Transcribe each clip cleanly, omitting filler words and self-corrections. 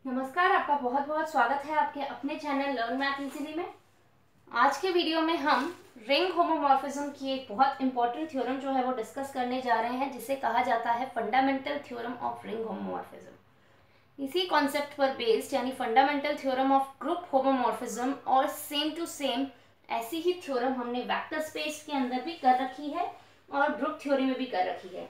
नमस्कार, आपका बहुत बहुत स्वागत है आपके अपने चैनल लर्न मैथ इजीली में। आज के वीडियो में हम रिंग होमोमॉर्फिज्म की एक बहुत इंपॉर्टेंट थ्योरम जो है वो डिस्कस करने जा रहे हैं, जिसे कहा जाता है fundamental theorem of ring homomorphism. इसी कॉन्सेप्ट पर बेस्ड यानी fundamental theorem of group homomorphism और सेम टू सेम ऐसी ही थ्योरम हमने वेक्टर स्पेस के अंदर भी कर रखी है और ग्रुप थ्योरी में भी कर रखी है।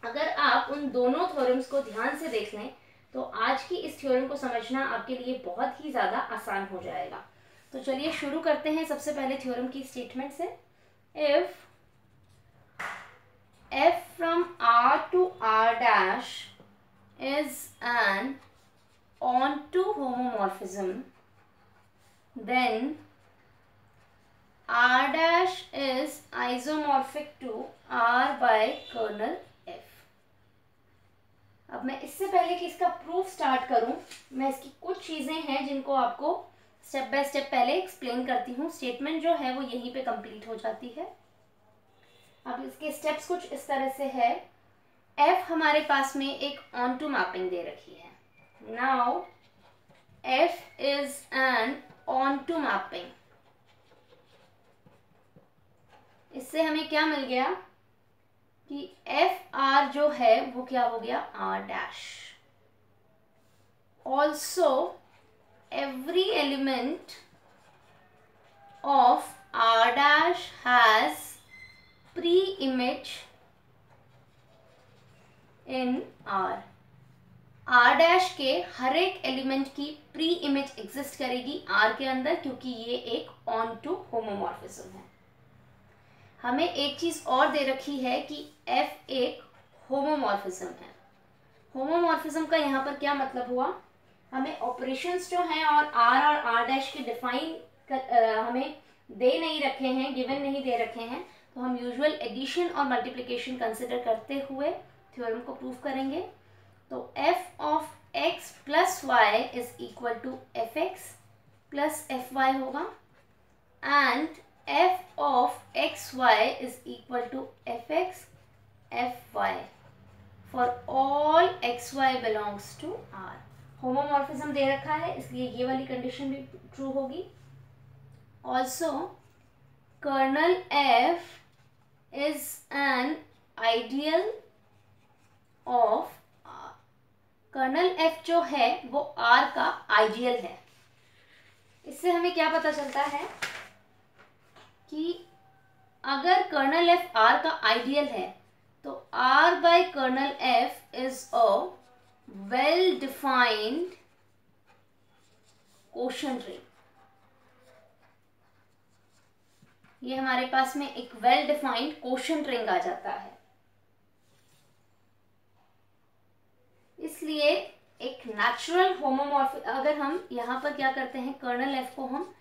अगर आप उन दोनों थ्योरम्स को ध्यान से देख लें तो आज की इस थ्योरम को समझना आपके लिए बहुत ही ज़्यादा आसान हो जाएगा। तो चलिए शुरू करते हैं सबसे पहले थ्योरम की स्टेटमेंट से। If f from R to R dash is an onto homomorphism, then R dash is isomorphic to R by kernel F। अब मैं इससे पहले कि इसका प्रूफ स्टार्ट करूं, मैं इसकी कुछ चीज़ें हैं जिनको आपको स्टेप बाय स्टेप पहले एक्सप्लेन करती हूँ। स्टेटमेंट जो है वो यहीं पे कंप्लीट हो जाती है। अब इसके स्टेप्स कुछ इस तरह से है। f हमारे पास में एक ऑन टू मैपिंग दे रखी है। Now f is an onto mapping. इससे हमें क्या मिल गया कि एफ आर जो है वो क्या हो गया, R dash. Also every element of R dash has pre image in R. R dash के हर एक एलिमेंट की प्री इमेज एग्जिस्ट करेगी आर के अंदर, क्योंकि ये एक ऑन टू होमोमॉर्फिज्म है। हमें एक चीज और दे रखी है कि f एक होमोमॉर्फिज्म है। होमोमॉर्फिज्म का यहाँ पर क्या मतलब हुआ, हमें ऑपरेशंस जो हैं और r डैश के डिफाइन हमें दे नहीं रखे हैं, गिवन नहीं दे रखे हैं, तो हम यूजुअल एडिशन और मल्टीप्लिकेशन कंसिडर करते हुए थ्योरम को प्रूव करेंगे। तो f of x plus Y is equal to F X plus F Y होगा, and f of xy is equal to fx fy for all xy belongs to R। Homomorphism दे रखा है इसलिए ये वाली कंडीशन भी ट्रू होगी। Also kernel f is an ideal of R। Kernel f जो है वो R का आइडियल है। इससे हमें क्या पता चलता है कि अगर कर्नल एफ आर का आइडियल है तो R by kernel F is a well defined quotient ring. ये हमारे पास में एक वेल डिफाइंड कोशेंट रिंग आ जाता है। इसलिए एक नेचुरल होमोमॉर्फिज्म, अगर हम यहाँ पर क्या करते हैं, कर्नल एफ को हम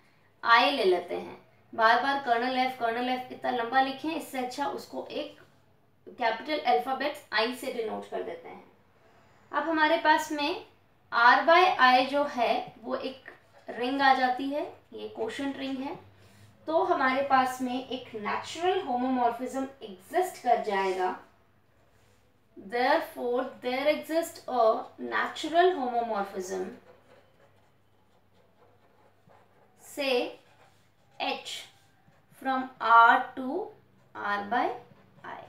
आई ले लेते हैं, बार बार कर्नल एफ इतना लंबा लिखें, इससे अच्छा उसको एक कैपिटल अल्फाबेट्स आई से डिनोट कर देते हैं। अब हमारे पास में आर बाय आई जो है वो एक रिंग आ जाती है, ये कोशेंट रिंग है। तो हमारे पास में एक नेचुरल होमोमॉर्फिज्म एग्जिस्ट कर जाएगा। Therefore there exists a natural homomorphism, say H from R to R by I।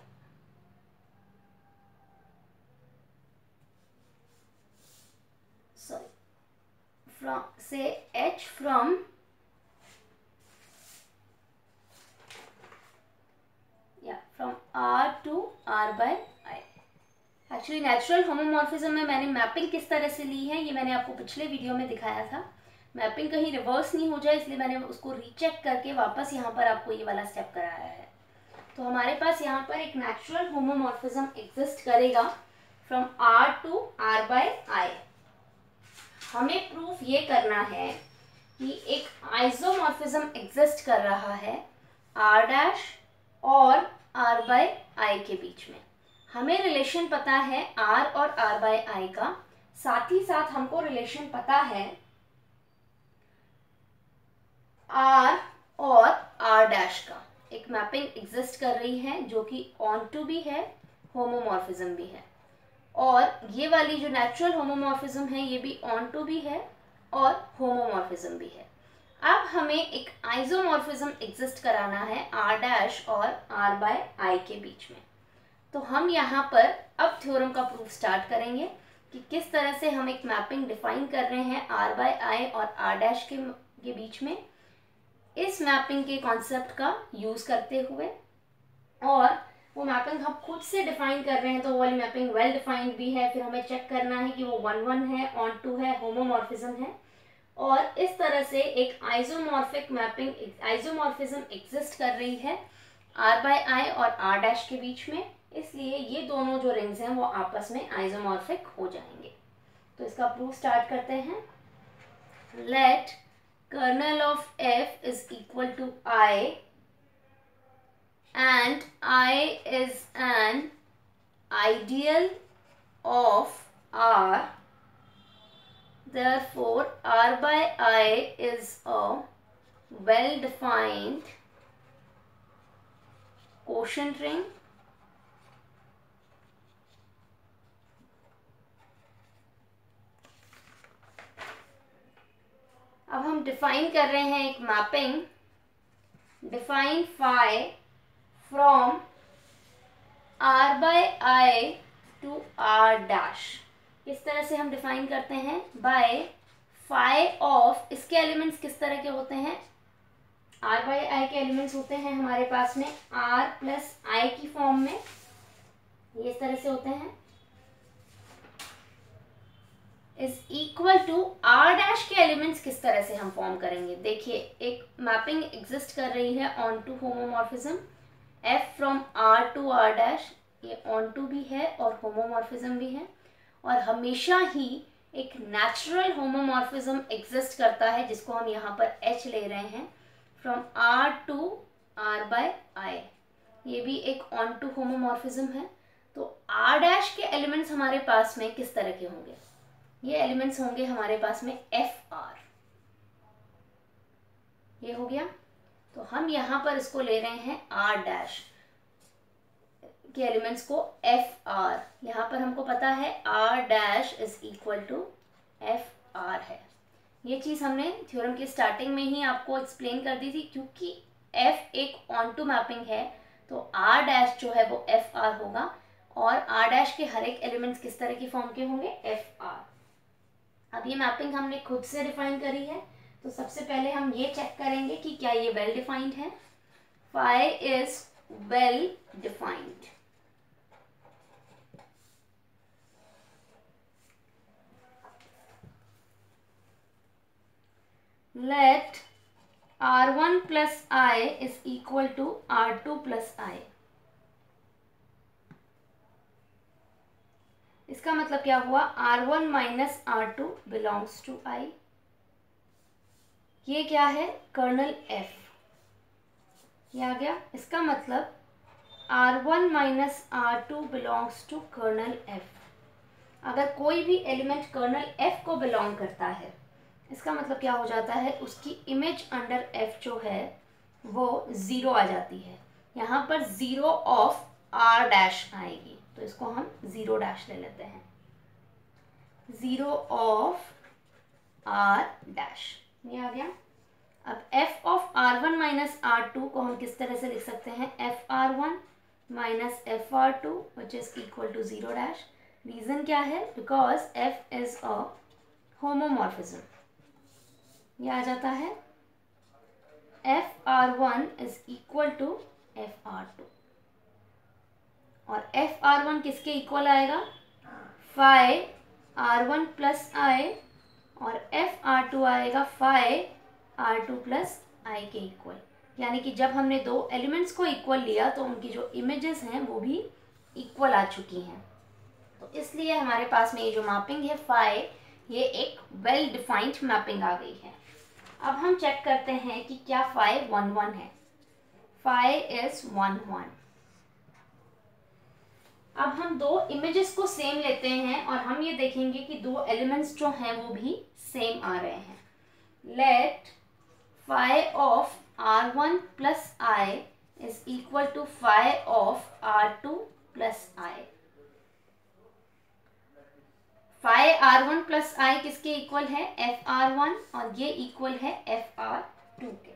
Sorry, from say H from R to R by I। Actually natural homomorphism में मैंने मैपिंग किस तरह से ली है ये मैंने आपको पिछले वीडियो में दिखाया था। मैपिंग कहीं रिवर्स नहीं हो जाए इसलिए मैंने उसको रीचेक करके वापस यहाँ पर आपको ये वाला स्टेप कराया है। तो हमारे पास यहाँ पर एक नेचुरल होमोमॉर्फिज्म एग्जिस्ट करेगा from R to R by I। हमें प्रूफ ये करना है कि एक आइसोमॉर्फिज्म एग्जिस्ट कर रहा है R डैश और R बाय I के बीच में। हमें रिलेशन पता है R और R बाय I का, साथ ही साथ हमको रिलेशन पता है R और R डैश का। एक मैपिंग एग्जिस्ट कर रही है जो कि ऑन टू भी है, होमोमॉर्फिज्म भी है। और ये वाली जो नेचुरल होमोमॉर्फिज्म है ये भी ऑन टू भी है और होमोमॉर्फिज्म भी है। अब हमें एक आइसोमॉर्फिज्म एग्जिस्ट कराना है आर डैश और आर बाय आई के बीच में। तो हम यहाँ पर अब थ्योरम का प्रूफ स्टार्ट करेंगे कि किस तरह से हम एक मैपिंग डिफाइन कर रहे हैं आर बाय आई और आर डैश के बीच में, इस मैपिंग के कॉन्सेप्ट का यूज करते हुए। और वो मैपिंग हम खुद से डिफाइन कर रहे हैं तो वो वाली मैपिंग वेल डिफाइंड भी है, फिर हमें चेक करना है कि वो 1-1 है, ऑन टू है, होमोमॉर्फिज्म है। और इस तरह से एक आइसोमॉर्फिक मैपिंग आइसोमॉर्फिज्म एग्जिस्ट कर रही है आर बाय आई और आर डैश के बीच में, इसलिए ये दोनों जो रिंग्स हैं वो आपस में आइसोमॉर्फिक हो जाएंगे। तो इसका प्रूफ स्टार्ट करते हैं। Let kernel of F is equal to I and I is an ideal of R, therefore R by I is a well-defined quotient ring अब हम डिफाइन कर रहे हैं एक mapping, define phi from R by I to R dash. इस तरह से हम डिफाइन करते हैं बाय फाई ऑफ, इसके एलिमेंट्स किस तरह के होते हैं, आर बाय आई के एलिमेंट्स होते हैं हमारे पास में आर प्लस आई की फॉर्म में, ये इस तरह से होते हैं, is equal to R dash के एलिमेंट्स किस तरह से हम फॉर्म करेंगे। देखिए एक मैपिंग एग्जिस्ट कर रही है onto homomorphism, F from R to R dash, ये ऑन टू भी है और होमोमॉर्फिज्म भी है। और हमेशा ही एक नेचुरल होमोमॉर्फिज्म एग्जिस्ट करता है जिसको हम यहाँ पर एच ले रहे हैं, from R to R by I, ये भी एक ऑन टू होमोमॉर्फिज्म है। तो आर डैश के एलिमेंट्स हमारे पास में किस तरह के होंगे, ये एलिमेंट्स होंगे हमारे पास में एफ आर, ये हो गया। तो हम यहाँ पर इसको ले रहे हैं आर डैश के एलिमेंट्स को एफ आर, यहाँ पर हमको पता है R dash is equal to F R है। ये चीज़ हमने थ्योरम की स्टार्टिंग में ही आपको एक्सप्लेन कर दी थी, क्योंकि एफ एक ऑन टू मैपिंग है तो आर डैश जो है वो एफ आर होगा, और आर डैश के हर एक एलिमेंट्स किस तरह की फॉर्म के होंगे, एफ आर। अब ये मैपिंग हमने खुद से डिफाइन करी है, तो सबसे पहले हम ये चेक करेंगे कि क्या ये वेल डिफाइंड है। Phi is well defined, let R1 plus I is equal to R2 plus I। इसका मतलब क्या हुआ, R1 minus R2 belongs to I। ये क्या है, कर्नल F, ये आ गया। इसका मतलब R1 minus R2 belongs to kernel F। अगर कोई भी एलिमेंट कर्नल F को बिलोंग करता है, इसका मतलब क्या हो जाता है, उसकी इमेज अंडर F जो है वो 0 आ जाती है। यहाँ पर 0 ऑफ R डैश आएगी, तो इसको हम 0 डैश ले लेते हैं, 0 ऑफ R डैश, ये आ गया। अब F of R1 minus R2 को हम किस तरह से लिख सकते हैं, FR1 minus FR2 which is equal to 0 dash. Reason क्या है, because F is a homomorphism, ये आ जाता है FR1 is equal to FR2, और FR1 किसके इक्वल आएगा, फाई R1 प्लस I, और FR2 आएगा फाई R2 प्लस I के इक्वल। यानी कि जब हमने दो एलिमेंट्स को इक्वल लिया तो उनकी जो इमेजेस हैं वो भी इक्वल आ चुकी हैं, तो इसलिए हमारे पास में ये जो मैपिंग है फाई, ये एक वेल डिफाइंड मैपिंग आ गई है। अब हम चेक करते हैं कि क्या फाई 1-1 है। Phi is 1-1। अब हम दो इमेजेस को सेम लेते हैं और हम ये देखेंगे कि दो एलिमेंट्स जो हैं वो भी सेम आ रहे हैं। Let phi of R1 plus I is equal to phi of R2 plus I। Phi R1 plus I किसके इक्वल है, FR1, और ये इक्वल है FR2 के।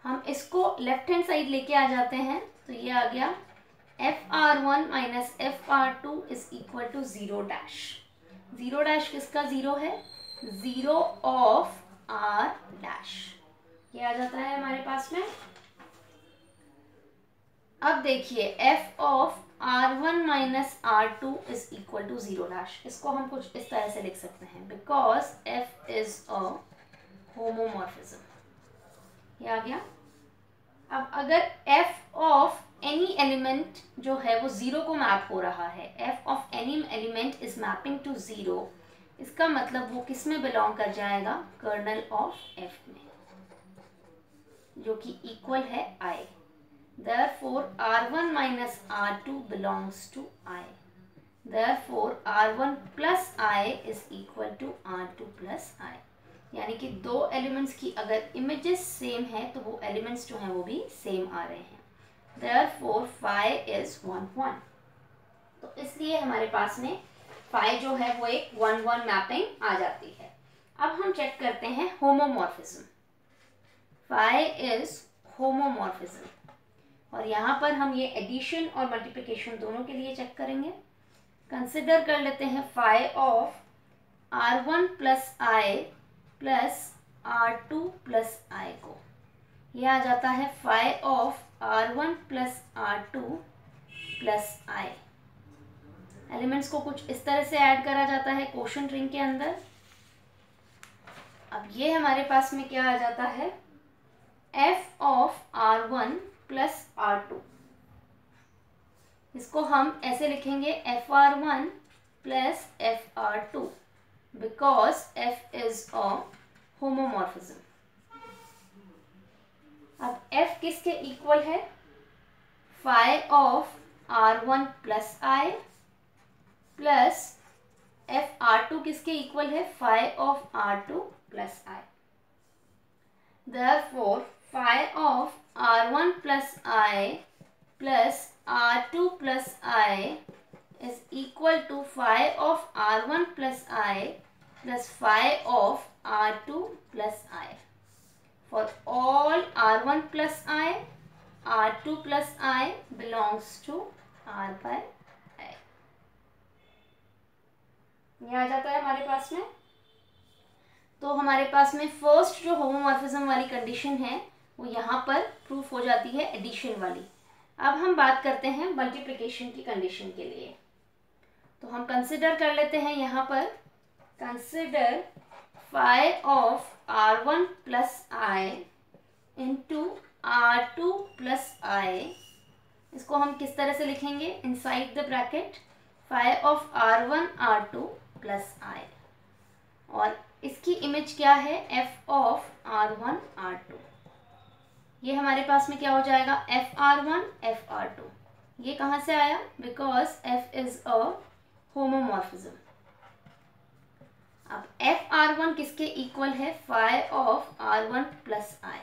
हम इसको लेफ्ट हैंड साइड लेके आ जाते हैं तो ये आ गया FR1 minus FR2 is equal to 0 dash. 0 dash किसका 0 है, 0 ऑफ R डैश। ये आ जाता है हमारे पास में। अब देखिए f of R1 minus R2 is equal to 0 dash. इसको हम कुछ इस तरह से लिख सकते हैं, because f is a homomorphism. ये आ गया। अब अगर f ऑफ एनी एलिमेंट जो है वो 0 को मैप हो रहा है, f of any element is mapping to 0, इसका मतलब वो किस में बिलोंग कर जाएगा, कर्नल ऑफ f में, जो कि इक्वल है I। Therefore R1 minus R2 belongs to I. Therefore R1 plus I is equal to R2 plus I. यानी कि दो एलिमेंट्स की अगर इमेजेस सेम है तो वो एलिमेंट्स जो हैं वो भी सेम आ रहे हैं। Therefore phi is 1 1. तो इसलिए हमारे पास में phi जो है वो एक 1 1 मैपिंग आ जाती है। अब हम चेक करते हैं होमोमॉर्फिज्म। phi is होमोमॉर्फिज्म, और यहाँ पर हम ये एडिशन और मल्टीप्लिकेशन दोनों के लिए चेक करेंगे। कंसिडर कर लेते हैं phi of R1 plus I plus R2 plus I को। यह आ जाता है phi of R1 plus R2 plus I. Elements को कुछ इस तरह से ऐड करा जाता है क्वोशंट रिंग के अंदर। अब ये हमारे पास में क्या आ जाता है, f of R1 plus R2। इसको हम ऐसे लिखेंगे FR1 plus FR2, because f is a homomorphism. अब f किसके इक्वल है, phi of R1 plus I plus FR2 किसके इक्वल है, phi of R2 plus I। Therefore phi of R1 plus I plus R2 plus I is equal to phi of R1 plus I plus phi of R2 plus I. For all R1 plus I, R2 plus I belongs to R by I. ये आ जाता है हमारे पास में। तो हमारे पास में फर्स्ट जो होमोमॉर्फिज्म वाली कंडीशन है वो यहाँ पर प्रूफ हो जाती है एडिशन वाली। अब हम बात करते हैं मल्टीप्लिकेशन की कंडीशन के लिए। तो हम कंसिडर कर लेते हैं यहाँ पर, consider phi of R1 plus I into R2 plus I. इसको हम किस तरह से लिखेंगे, inside the bracket phi of R1 R2 plus I, और इसकी इमेज क्या है, f ऑफ R1 R2। ये हमारे पास में क्या हो जाएगा, FR1 FR2। ये कहाँ से आया, because f is a homomorphism. अब FR1 किसके इक्वल है, phi of R1 plus I,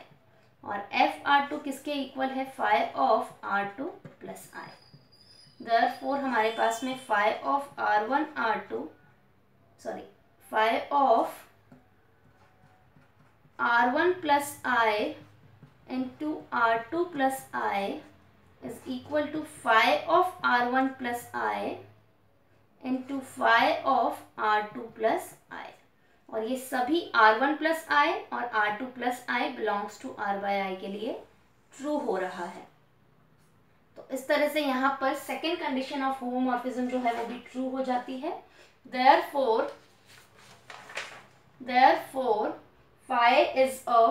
और FR2 किसके इक्वल है, phi of R2 plus I. Therefore हमारे पास में phi of R1 R2 phi of R1 plus I into R2 plus I is equal to phi of R1 plus I into phi of R2 plus I, और ये सभी R1 plus I और R2 plus I belongs to R by I के लिए true हो रहा है। तो इस तरह से यहाँ पर सेकेंड कंडीशन ऑफ होमोमॉर्फिज्म जो है वो भी ट्रू हो जाती है। therefore phi is a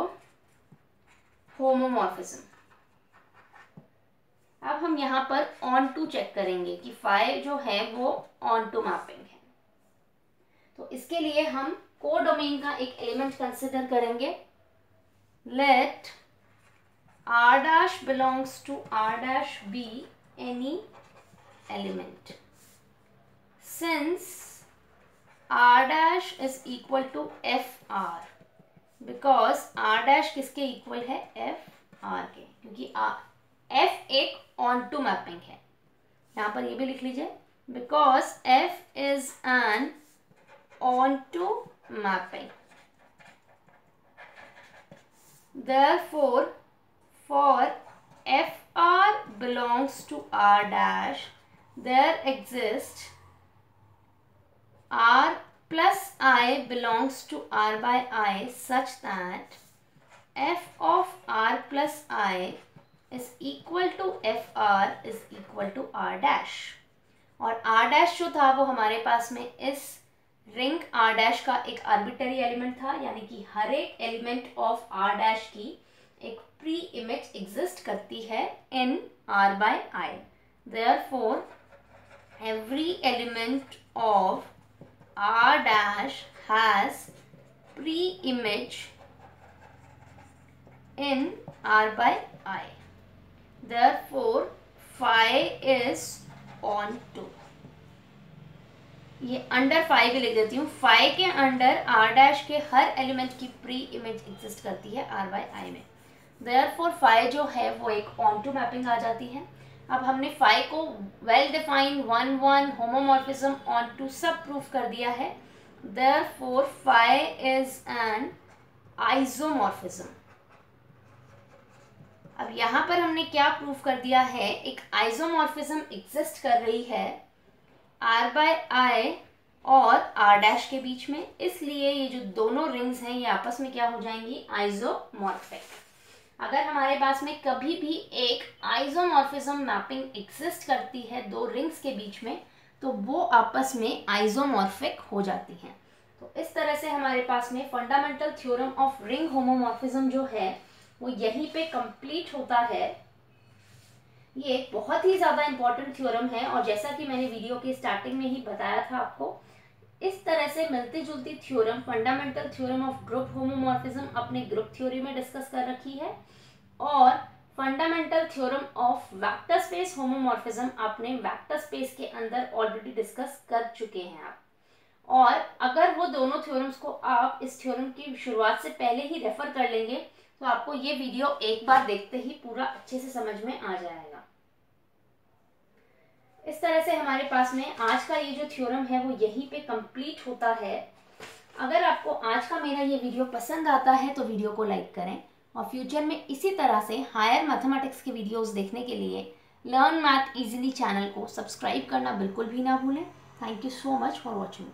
homomorphism। अब हम यहाँ पर ऑन टू चेक करेंगे कि phi जो है वो ऑन टू मैपिंग है। तो इसके लिए हम कोडोमेन का एक एलिमेंट कंसिडर करेंगे। Let R dash belongs to R dash be any element, since R dash is equal to FR, because R dash किसके इक्वल है, FR के, क्योंकि F एक ऑन टू मैपिंग है। यहाँ पर ये भी लिख लीजिए, because F is an onto mapping. Therefore, for Fr belongs to R dash, there exists R plus I belongs to R by I such that F of R plus I is equal to Fr is equal to R dash. और R dash जो था वो हमारे पास में इस ring R dash का एक आर्बिटरी एलिमेंट था, यानी कि हर एक एलिमेंट ऑफ R dash की एक प्री इमेज एग्जिस्ट करती है इन R by I. Therefore, every element of R dash has pre-image in R by I. Therefore, phi is on 2. ये अंडर फाई भी लिख देती हूँ. फाई के अंडर R dash के हर एलिमेंट की प्री इमेज एग्जिस्ट करती है R by I में. Therefore, फाई जो है वो एक ऑन टू मैपिंग आ जाती है. अब हमने फाई को well defined 1-1 homomorphism onto सब प्रूफ कर दिया है. Therefore, phi is an isomorphism. अब यहाँ पर हमने क्या प्रूफ कर दिया है, एक आइसोमॉर्फिज्म एग्जिस्ट कर रही है R by I और R dash के बीच में. इसलिए ये जो दोनों रिंग्स हैं ये आपस में क्या हो जाएंगी, आइसोमॉर्फिक. अगर हमारे पास में कभी भी एक आइसोमॉर्फिज्म मैपिंग एग्जिस्ट करती है दो रिंग्स के बीच में, तो वो आपस में आइसोमॉर्फिक हो जाती हैं. तो इस तरह से हमारे पास में fundamental theorem of ring homomorphism जो है वो यहीं पे कंप्लीट होता है. ये एक बहुत ही ज़्यादा इंपॉर्टेंट थ्योरम है और जैसा कि मैंने वीडियो के स्टार्टिंग में ही बताया था आपको, इस तरह से मिलती जुलती theorem fundamental theorem of group homomorphism अपने ग्रुप थ्योरी में डिस्कस कर रखी है और fundamental theorem of vector space homomorphism अपने वेक्टर स्पेस के अंदर ऑलरेडी डिस्कस कर चुके हैं आप. और अगर वो दोनों थ्योरम्स को आप इस थ्योरम की शुरुआत से पहले ही रेफर कर लेंगे तो आपको ये वीडियो एक बार देखते ही पूरा अच्छे से समझ में आ जाएगा. इस तरह से हमारे पास में आज का ये जो थ्योरम है वो यहीं पे कंप्लीट होता है. अगर आपको आज का मेरा ये वीडियो पसंद आता है तो वीडियो को लाइक करें और फ्यूचर में इसी तरह से हायर मैथमेटिक्स के वीडियोस देखने के लिए लर्न मैथ इजीली चैनल को सब्सक्राइब करना बिल्कुल भी ना भूलें. Thank you so much for watching.